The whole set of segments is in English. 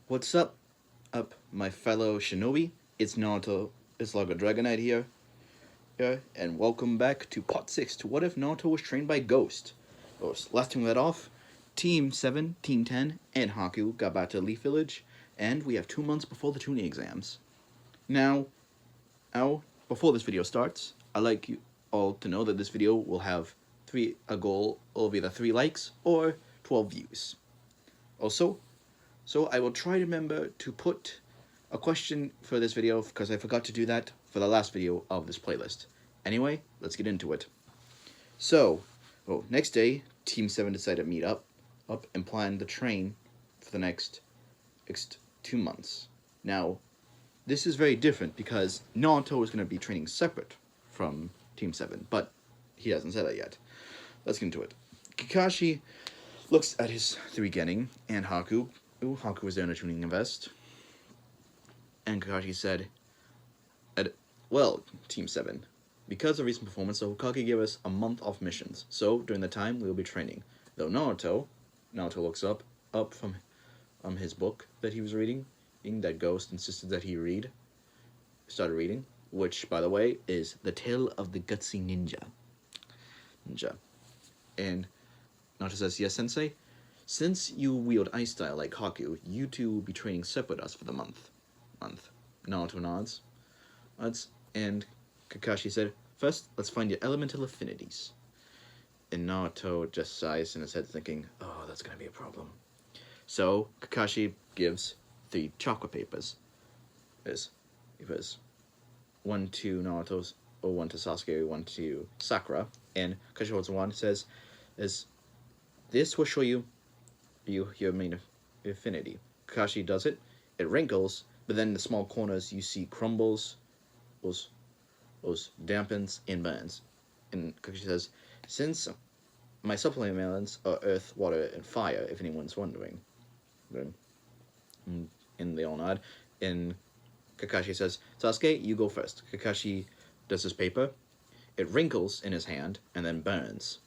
What's up, my fellow shinobi? It's Naruto, it's like a Dragonite here, and welcome back to Part 6 to What If Naruto Was Trained by Ghost? Last time we let off, Team 7, Team 10, and Haku got back to Leaf Village, and we have 2 months before the tuning exams. Now, before this video starts, I'd like you all to know that this video will have a goal of either 3 likes or 12 views. Also, so I will try to remember to put a question for this video because I forgot to do that for the last video of this playlist. Anyway, let's get into it. So, next day, Team 7 decided to meet up and plan the train for the next 2 months. Now, this is very different because Naruto is going to be training separate from Team 7, but he hasn't said that yet. Let's get into it. Kakashi looks at his 3 Genin and Haku. Haku was there in a tuning invest. And Kakashi said, well, Team 7, because of recent performance, the Hokage gave us a month off missions, so during the time we will be training. Though Naruto looks up from his book that he was reading, that Ghost insisted that he started reading, which, by the way, is The Tale of the Gutsy Ninja. And Naruto says, yes, Sensei? Since you wield ice style like Haku, you two will be training separate us for the month. Naruto nods. And Kakashi said, first, let's find your elemental affinities. And Naruto just sighs in his head thinking, oh, that's gonna be a problem. So, Kakashi gives 3 chakra papers. He gives 1 to Naruto's, or 1 to Sasuke, 1 to Sakura. And Kakashi holds one, says, this will show you your main affinity. Kakashi does it. It wrinkles, but then in the small corners you see crumbles, those dampens and burns. And Kakashi says, since my supplement elements are earth, water, and fire, if anyone's wondering. And they all nod. And Kakashi says, Sasuke, you go first. Kakashi does his paper. It wrinkles in his hand and then burns.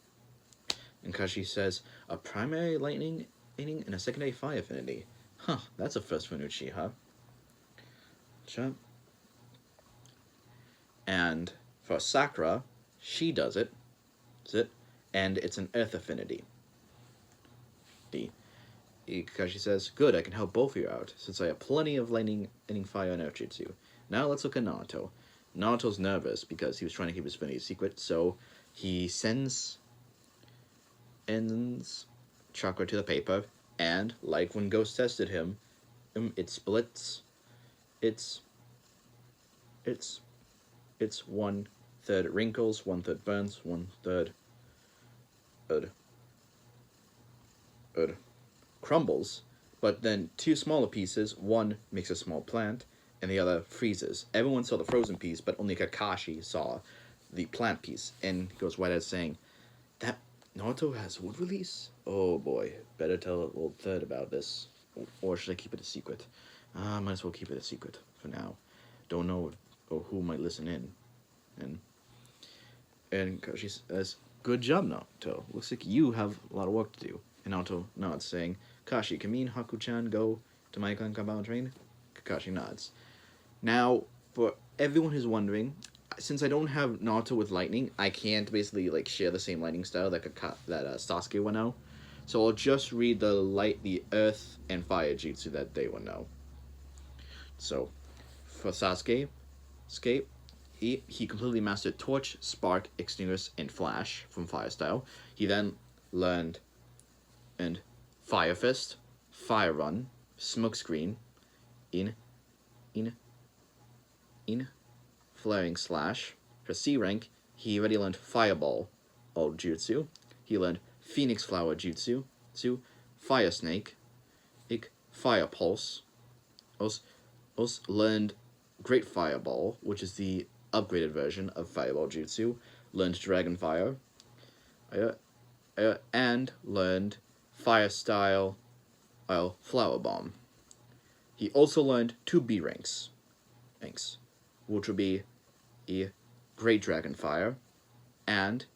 And Kakashi says, a primary lightning and a secondary fire affinity. Huh, that's a first for an Uchiha. Sure. And for Sakura, she does it. And it's an earth affinity. Kakashi says, good, I can help both of you out, since I have plenty of lightning, fire, and earth jutsu. Now let's look at Naruto. Naruto's nervous because he was trying to keep his affinity secret, so he sends chakra to the paper, and like when Ghost tested him, it splits. It's 1/3 wrinkles, 1/3 burns, 1/3 crumbles, but then 2 smaller pieces, one makes a small plant, and the other freezes. Everyone saw the frozen piece, but only Kakashi saw the plant piece, and he goes right at saying, that Naruto has wood release? Oh boy, better tell a little third about this. Or should I keep it a secret? Might as well keep it a secret for now. Don't know who might listen in. And she says, good job, Naruto. Looks like you have a lot of work to do. And Naruto nods, saying, Kakashi, can me and Haku-chan go to my clan compound train? Kakashi nods. Now, for everyone who's wondering, since I don't have Naruto with lightning, I can't basically share the same lightning style that Sasuke will know. So I'll just read the earth and fire jutsu that they will know. So for Sasuke, he completely mastered Torch, Spark, Extinguish, and Flash from Fire Style. He then learned Fire Fist, Fire Run, Smoke Screen, in Flaring Slash. For C rank, he already learned Fireball all jutsu. He learned Phoenix Flower jutsu, Fire Snake, Fire Pulse. Also learned Great Fireball, which is the upgraded version of Fireball jutsu. Learned Dragon Fire, and learned Fire Style Flower Bomb. He also learned 2 B ranks, which would be a Great Dragon Fire and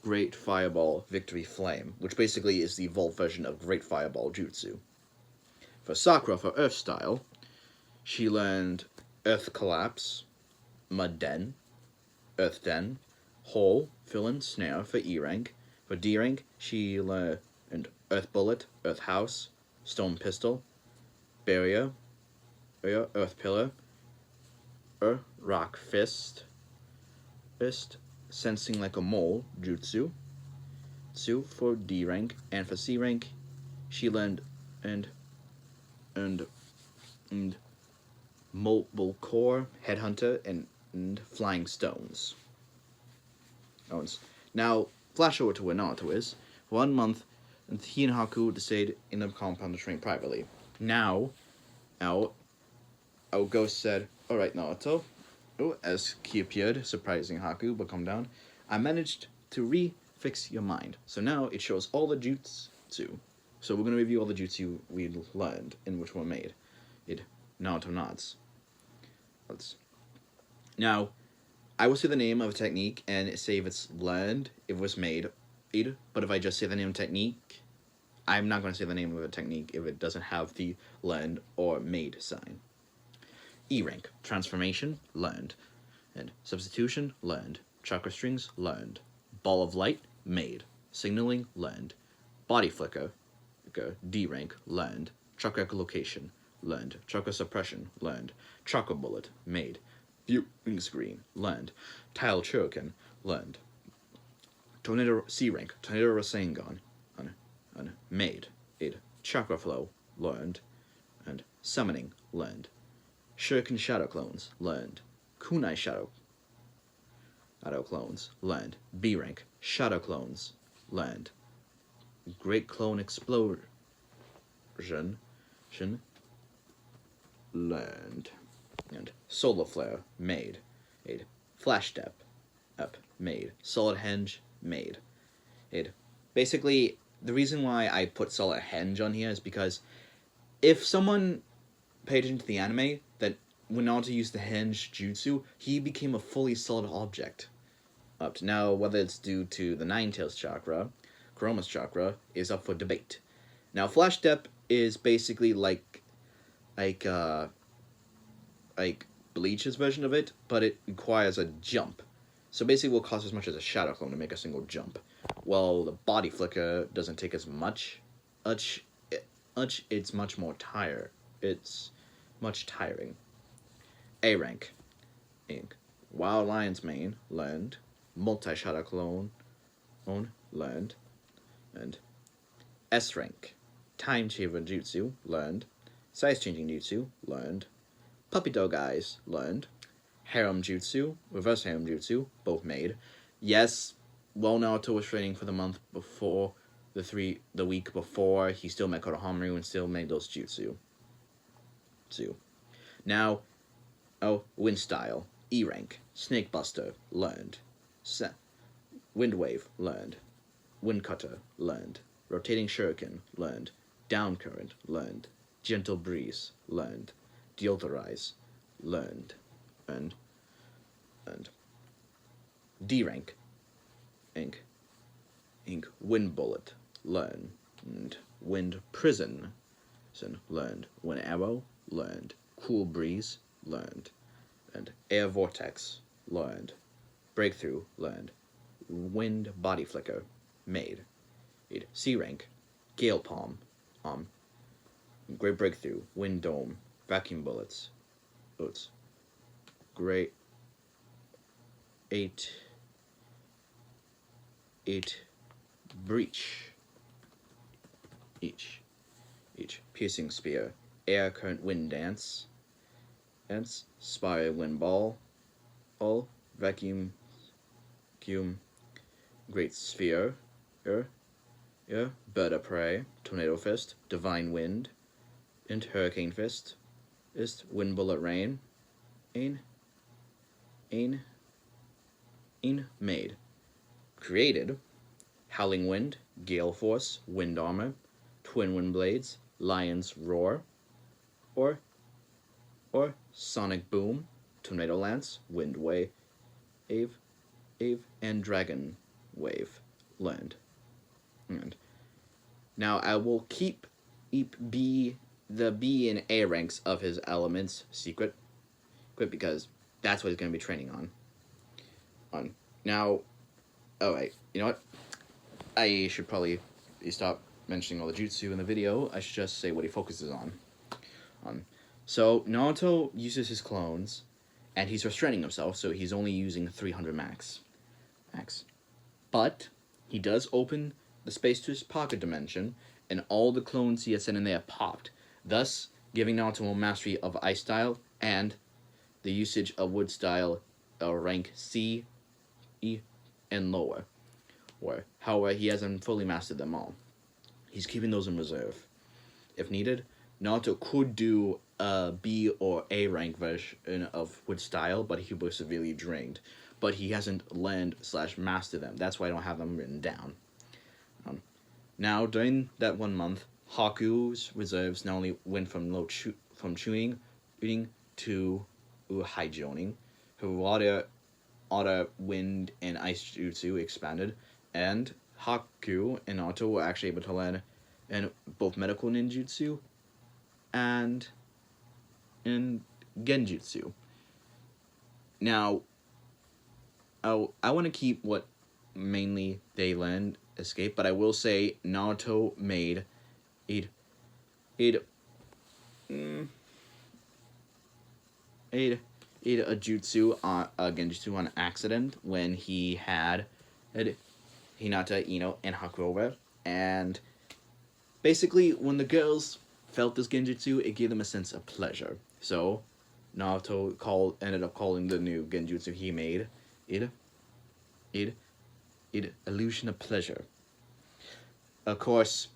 Great Fireball Victory Flame, which basically is the evolved version of Great Fireball Jutsu. For Sakura, for Earth style, she learned Earth Collapse, Mud Den, Earth Den, Hole, Fill in Snare for E rank. For D rank, she learned Earth Bullet, Earth House, Stone Pistol, Barrier, Earth Pillar, Rock Fist, Sensing Like a Mole, Jutsu. For D rank, and for C rank, she learned and Mobile Core, Headhunter, and Flying Stones. Now, flash over to where Naruto is. 1 month, and he and Haku stayed in the compound to train privately. Now, our ghost said, "Alright, Naruto," as he appeared, surprising Haku, but calm down. "I managed to refix your mind. So now it shows all the jutsu. So we're going to review all the jutsu we learned and which were made." Naruto nods. Now, I will say the name of a technique and say if it's learned, if it was made, but if I just say the name of technique, I'm not going to say the name of a technique if it doesn't have the learned or made sign. E rank, transformation, learned. And substitution, learned. Chakra strings, learned. Ball of light, made. Signaling, learned. Body flicker, D rank, learned. Chakra echolocation, learned. Chakra suppression, learned. Chakra bullet, made. Viewing screen, learned. Tile shuriken, learned. Tornado C rank, Tornado Rasengan, made. Chakra flow, learned. And summoning, learned. Shuriken shadow clones, learned. Kunai shadow clones, learned. B rank, shadow clones, learned. Great clone explosion, learned. And solar flare, made. Flash step, made. Solid henge, made. Basically, the reason why I put solid henge on here is because if someone paid attention to the anime, that when Naruto used the henge jutsu, he became a fully solid object. Now, whether it's due to the Nine-Tails chakra, Kuroma's chakra, is up for debate. Now, flash step is basically like Bleach's version of it, but it requires a jump. So basically, will cost as much as a shadow clone to make a single jump. Well, the body flicker doesn't take as much. It's much more tired. It's much tiring. A rank, Wild Lion's Mane, learned. Multi-shadow clone, learned. And S rank, Time Changer Jutsu, learned. Size Changing Jutsu, learned. Puppy Dog Eyes, learned. Harem Jutsu, Reverse Harem Jutsu, both made. Yes, while Naruto was training for the month before, the week before, he still met Konohamaru and still made those jutsu. Now, Wind Style, E rank, Snake Buster, learned. Wind Wave, learned. Wind Cutter, learned. Rotating Shuriken, learned. Down Current, learned. Gentle Breeze, learned. Deodorize, learned. And D rank, Wind Bullet, learned. And Wind Prison, learned. Wind Arrow, learned. Cool Breeze, learned. And Air Vortex, learned. Breakthrough, learned. Wind Body Flicker, made. C rank, Gale Palm, Great Breakthrough, Wind Dome, Vacuum Bullets, Great 8 Breach, each Piercing Spear, Air Current Wind Dance, Spire Wind Ball, all Vacuum, Great Sphere, Bird of Prey, Tornado Fist, Divine Wind, and Hurricane Fist, Wind Bullet Rain, made. Created, Howling Wind, Gale Force, Wind Armor, Twin Wind Blades, Lion's Roar, or Sonic Boom, Tornado Lance, Wind Wave, and Dragon Wave. learned. And now I will keep the B and A ranks of his elements secret, because that's what he's going to be training on. Now, oh wait, you know what? I should probably stop mentioning all the jutsu in the video. I should just say what he focuses on. So Naruto uses his clones, and he's restraining himself, so he's only using 300 max. But he does open the space to his pocket dimension, and all the clones he has sent in there popped, thus giving Naruto more mastery of Ice style and the usage of Wood style, rank C, E, and lower. However, he hasn't fully mastered them all. He's keeping those in reserve. If needed, Naruto could do a B or A rank version of Wood style, but he was severely drained. But he hasn't learned/mastered them. That's why I don't have them written down. Now, during that 1 month, Haku's reserves not only went from tuning to high joning. Her water, wind, and ice jutsu expanded, and Haku and Naruto were actually able to learn in both medical ninjutsu and in genjutsu. Now, I want to keep what mainly they learned escape, but I will say Naruto made a jutsu a genjutsu on accident when he had Hinata, Ino, and Haku over, and basically when the girls felt this genjutsu, it gave them a sense of pleasure. So Naruto ended up calling the new genjutsu he made illusion of pleasure. Of course,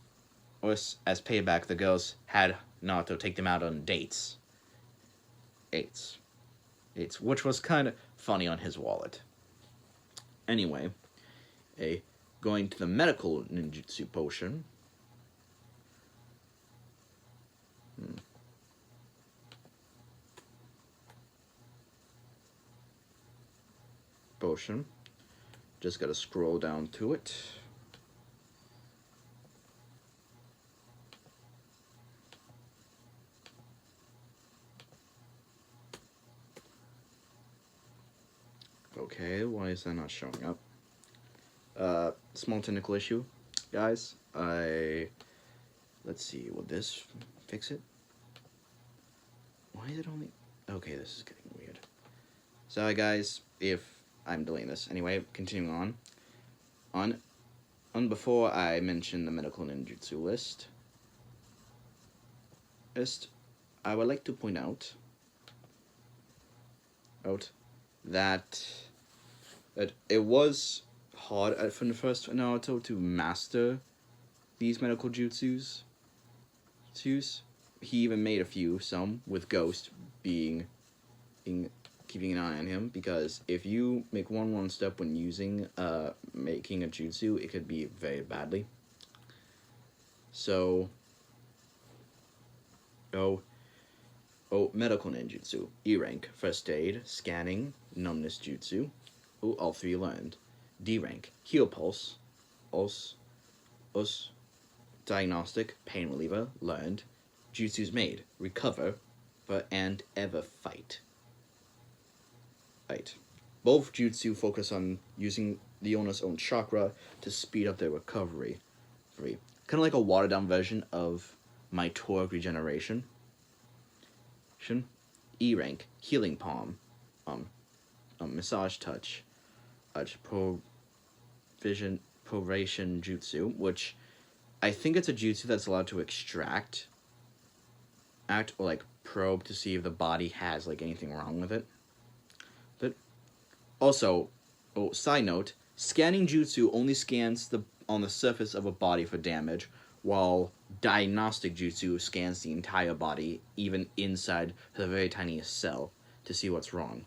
as payback, the girls had Naruto take them out on dates, which was kind of funny on his wallet. Anyway, going to the medical ninjutsu potion. Just gotta scroll down to it. Okay, why is that not showing up? Small technical issue, guys. Let's see, will this fix it? Why is it only... Okay, this is getting weird. Sorry, guys, if I'm delaying this. Anyway, continuing on before I mention the medical ninjutsu list, I would like to point out that it was hard from the first Naruto to master these medical jutsus. He even made some with Ghost keeping an eye on him, because if you make one wrong step when making a jutsu, it could be very badly. So, medical ninjutsu, E rank, first aid, scanning, numbness jutsu. All three learned. D rank, heal pulse, diagnostic, pain reliever, learned. Jutsus made, recover, and ever fight. Both jutsu focus on using the owner's own chakra to speed up their recovery. Kind of like a watered down version of my toric regeneration. E rank, healing palm, massage touch, proration jutsu, which I think it's a jutsu that's allowed to extract, act, or probe to see if the body has anything wrong with it. But also, side note, scanning jutsu only scans on the surface of a body for damage, while diagnostic jutsu scans the entire body, even inside the very tiniest cell, to see what's wrong.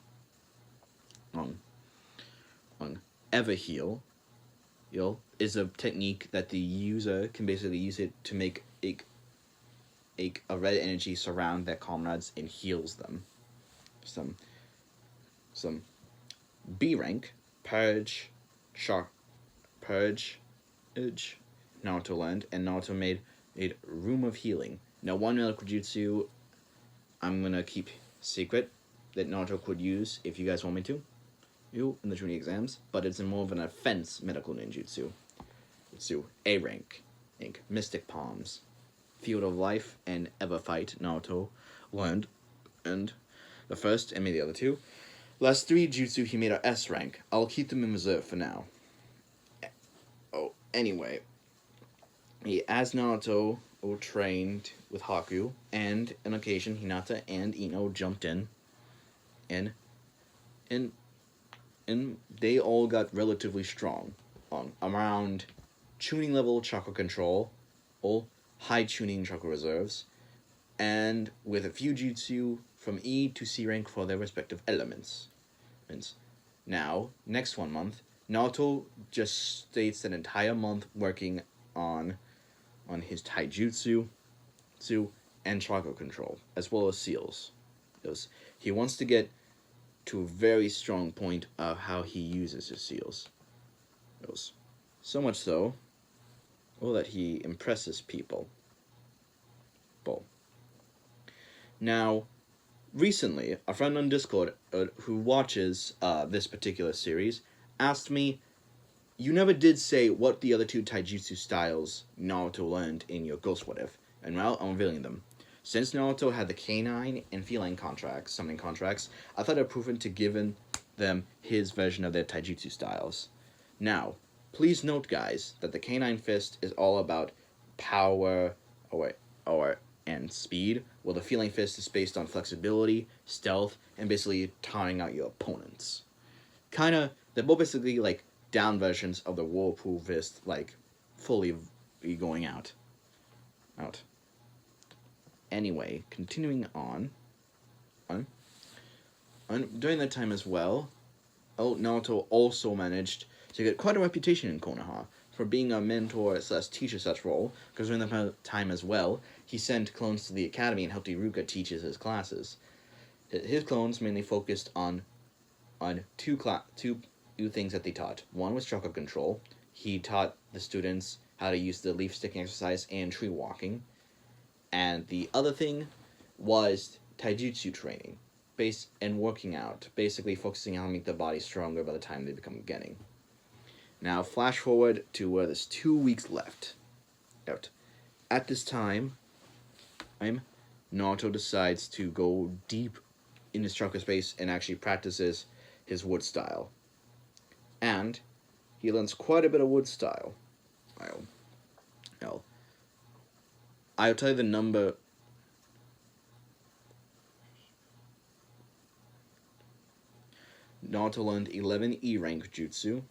Ever heal is a technique that the user can basically use it to make a red energy surround their comrades and heals them. Some B rank, purge Edge Naruto Land, and Naruto made a Room of Healing. Now, one medical jutsu I'm gonna keep secret that Naruto could use if you guys want me to, in the Chunin exams, but it's more of an offense medical ninjutsu. Jutsu A rank, Mystic Palms, Field of Life, and Ever Fight. Naruto learned, and the first and maybe the other two. Last three jutsu he made are S rank. I'll keep them in reserve for now. Oh, anyway, as Naruto trained with Haku, and on occasion Hinata and Ino jumped in, and they all got relatively strong on around tuning level chakra control, all high tuning chakra reserves, and with a few jutsu from E to C rank for their respective elements. Now, next 1 month, Naruto just stays an entire month working on his taijutsu and chakra control, as well as seals. He wants to get to a very strong point of how he uses his seals. So much so, that he impresses people. Now, recently, a friend on Discord who watches this particular series asked me, "You never did say what the other two taijutsu styles Naruto learned in your Ghost What If." And well, I'm revealing them. Since Naruto had the canine and feline summoning contracts, I thought I'd proven to give them his version of their taijutsu styles. Now, please note, guys, that the canine fist is all about power and speed, while the feline fist is based on flexibility, stealth, and basically tiring out your opponents. They're both basically like down versions of the whirlpool fist, like fully going out. Anyway, continuing on during that time as well, Naruto also managed to get quite a reputation in Konoha for being a mentor / teacher such role, because during that time as well, he sent clones to the academy and helped Iruka teach his classes. His clones mainly focused on two things that they taught. One was chakra control. He taught the students how to use the leaf sticking exercise and tree walking. And the other thing was taijutsu training, and working out, basically focusing on how to make the body stronger by the time they become Genin. Now, flash forward to where there's 2 weeks left. At this time, Naruto decides to go deep in his chakra space and actually practices his wood style. And he learns quite a bit of wood style. I'll tell you the number. Naruto learned 11 E rank jutsu.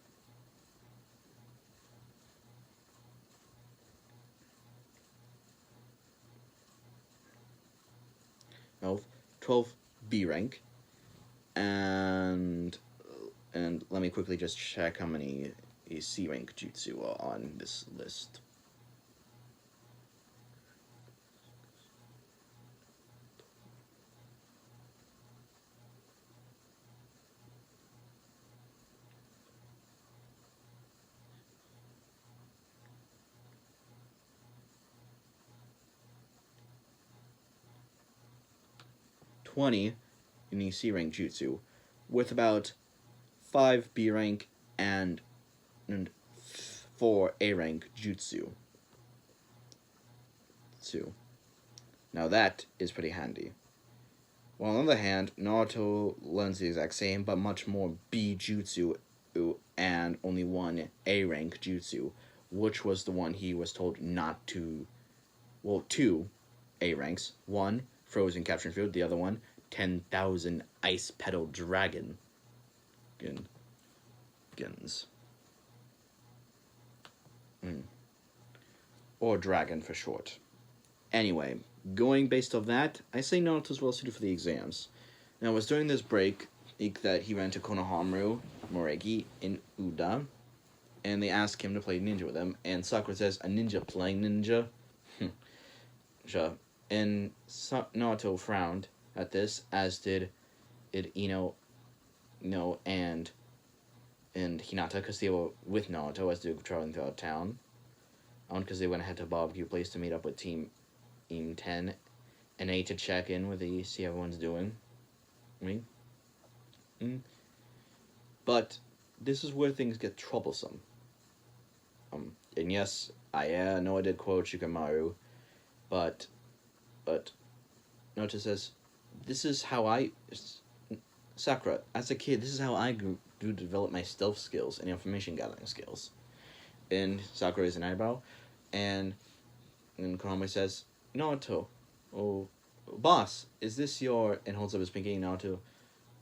12 B rank, and let me quickly just check how many C rank jutsu are on this list. (20) in the C rank jutsu, with about 5 B rank and 4 A rank jutsu. Now that is pretty handy. While on the other hand, Naruto learns the exact same, but much more B jutsu and only 1 A rank jutsu, which was the one he was told not to. Well, 2 A ranks. 1, Frozen Capturing Field. The other one, 10,000 Ice Petal Dragon. Or Dragon for short. Anyway, going based off that, I say Naruto's well suited for the exams. Now, it was during this break that he ran to Konohamaru, Moregi, in Uda, and they asked him to play ninja with them, and Sakura says, "A ninja playing ninja?" And Naruto frowned at this, as did Ino and Hinata, because they were with Naruto as they were traveling throughout town. because they went ahead to a barbecue place to meet up with Team 10 and A to check in with the see how everyone's doing. I mean, but this is where things get troublesome. And yes, I know I did quote Shikamaru, but Naruto says, "This is how Sakura, as a kid, this is how I grew to develop my stealth skills and information gathering skills." And Sakura is an eyebrow, and Konohamaru says, "Naruto, oh, boss, is this your?" And holds up his pinky. Naruto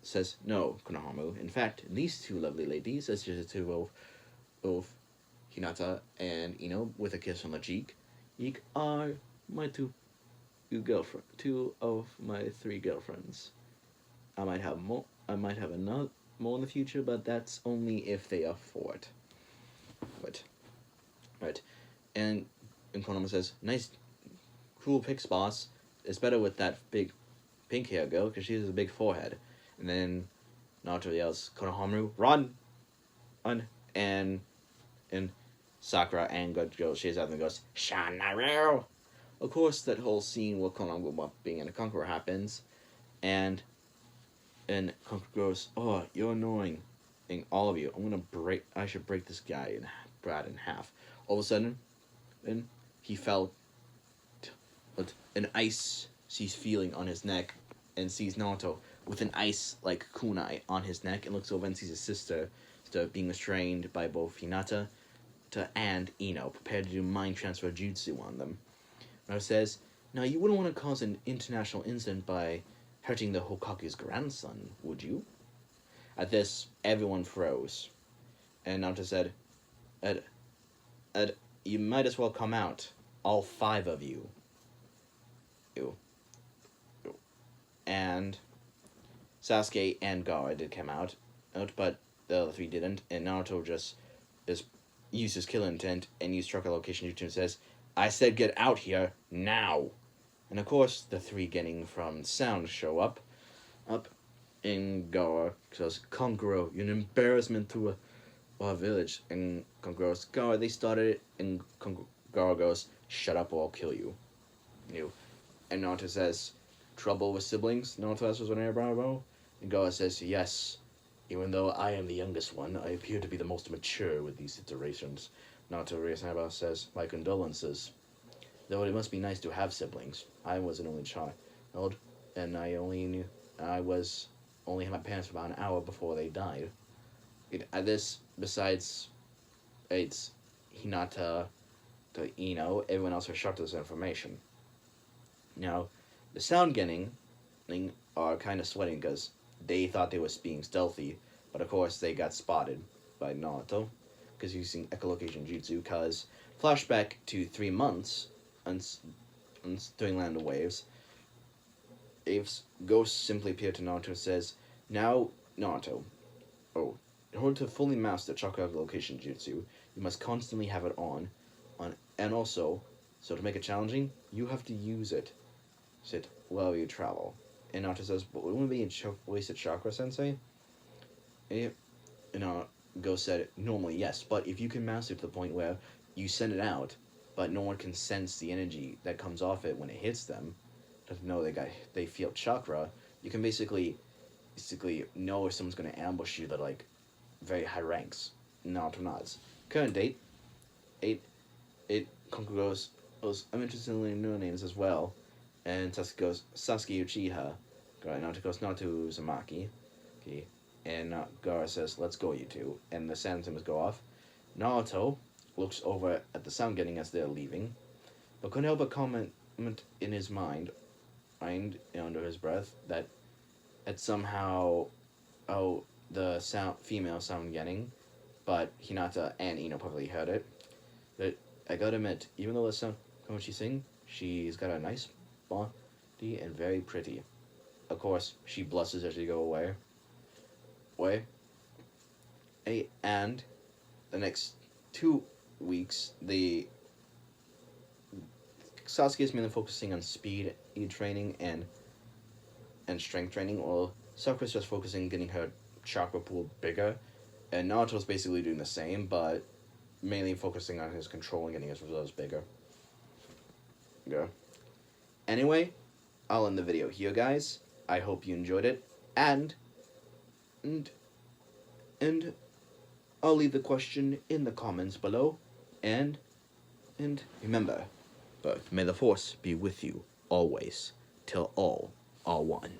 says, "No, Konohamaru. In fact, these two lovely ladies, as just two of Hinata and Ino, with a kiss on the cheek, are my two of my three girlfriends. I might have more. I might have another more in the future, but that's only if they are for it." But right, and Konohamaru says, "Nice, cool pics, boss. It's better with that big pink hair girl because she has a big forehead." And then Naruto yells, "Konohamaru, run!" And Sakura and goes, she out and goes, "Shanaru!" Of course, that whole scene where Konohamaru being in a conqueror happens, and Conqueror goes, "Oh, you're annoying, and all of you. I should break this guy in half." All of a sudden, and he felt an ice sees feeling on his neck, and sees Naruto with an ice like kunai on his neck, and looks over and sees his sister being restrained by both Hinata and Ino, prepared to do mind transfer jutsu on them. Naruto says, "Now you wouldn't want to cause an international incident by hurting the Hokage's grandson, would you?" At this, everyone froze, and Naruto said, Ed, you might as well come out, all 5 of you." And Sasuke and Gaara did come out, but the other 3 didn't, and Naruto just used his kill intent and used struck a location jutsu and says, "I said get out here, now!" And of course, the 3 getting from sound show up in Gaara says, "Conqueror, you're an embarrassment to our village." And Conqueror goes, "Gaara, they started it." And Gaara goes, "Shut up or I'll kill you." And Naruto says, "Trouble with siblings?" Naruto asks with an eyebrow. And Gaara says, "Yes. Even though I am the youngest one, I appear to be the most mature with these situations." Naruto raises an eyebrow says, "My condolences. Though it must be nice to have siblings. I was an only child, and I only had my parents for about an hour before they died." This, besides, it's Hinata to Ino, everyone else was shocked at this information. Now, the sound getting are kind of sweating because they thought they was being stealthy, but of course they got spotted by Naruto because using echolocation jutsu. Because flashback to 3 months during Land of Waves, Abe's ghost simply appeared to Naruto and says, "Now, Naruto, in order to fully master chakra echolocation jutsu, you must constantly have it on, and also, so to make it challenging, you have to use it while you travel." And Naruto says, "But wouldn't it be a wasted chakra, Sensei?" And Ghost said, "Normally, yes, but if you can master it to the point where you send it out, but no one can sense the energy that comes off it when it hits them, doesn't know they feel chakra, you can basically know if someone's going to ambush you that very high ranks." Naruto nods. Current date, 8 Konku goes, "I'm interested in learning new names as well." And Sasuke goes, "Sasuke Uchiha." Naruto goes, "Naruto Uzumaki." Okay. And Gaara says, "Let's go, you two." And the sound symbols go off. Naruto looks over at the sound getting as they're leaving, but couldn't help but comment in his mind, under his breath, that somehow, the female sound getting, but Hinata and Ino probably heard it. That I gotta admit, even though the sound when she sings, she's got a nice body and very pretty. Of course, she blushes as she go away. And the next 2 weeks, Sasuke is mainly focusing on speed training and strength training, while Sakura's just focusing on getting her chakra pool bigger, and Naruto's basically doing the same, but mainly focusing on his control and getting his reserves bigger. Yeah. Anyway, I'll end the video here, guys. I hope you enjoyed it, and and I'll leave the question in the comments below, and remember, but may the force be with you always, till all are one.